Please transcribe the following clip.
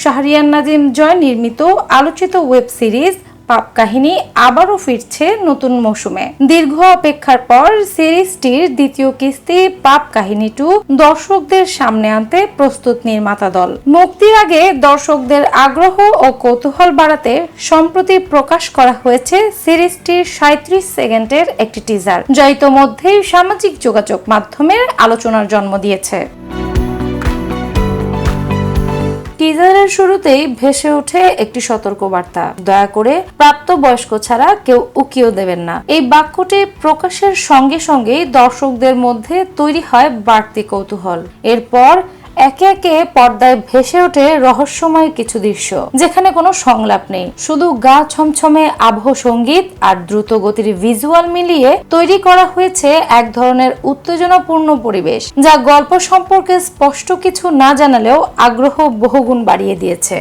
শাহরিয়ার নাজিম জয় নির্মিত আলোচিত web series পাপ কাহিনী আবারও ফিরছে নতুন মৌসুমে। দীর্ঘ অপেক্ষার পর সিরিজটির দ্বিতীয় কিস্তি পাপ কাহিনী 2 দর্শকদের সামনে আনতে প্রস্তুত নির্মাতা দল। মুক্তির আগে দর্শকদের আগ্রহ ও কৌতূহল বাড়াতে সম্প্রতি প্রকাশ করা হয়েছে সিরিজটির 37 সেকেন্ডের একটি টিজার, যা ইতোমধ্যেই সামাজিক যোগাযোগ মাধ্যমের আলোচনার জন্ম দিয়েছে। টিজারের শুরুতেই ভেসে ওঠে একটি সতর্কবার্তা, দয়া করে প্রাপ্তবয়স্ক ছাড়া কেউ উকিও দেবেন না। এই বাক্যটি প্রকাশের সঙ্গে সঙ্গেই দর্শকদের মধ্যে তৈরি হয় বাড়তি কৌতূহল। এরপর একে একে পর্দায় ভেসে ওঠে রহস্যময় কিছু দৃশ্য, যেখানে কোনো সংলাপ নেই, শুধু গা ছমছমে আবহ সঙ্গীত আর দ্রুত গতির ভিজুয়াল মিলিয়ে তৈরি করা হয়েছে এক ধরনের উত্তেজনাপূর্ণ পরিবেশ, যা গল্প সম্পর্কে স্পষ্ট কিছু না জানালেও আগ্রহ বহুগুণ বাড়িয়ে দিয়েছে।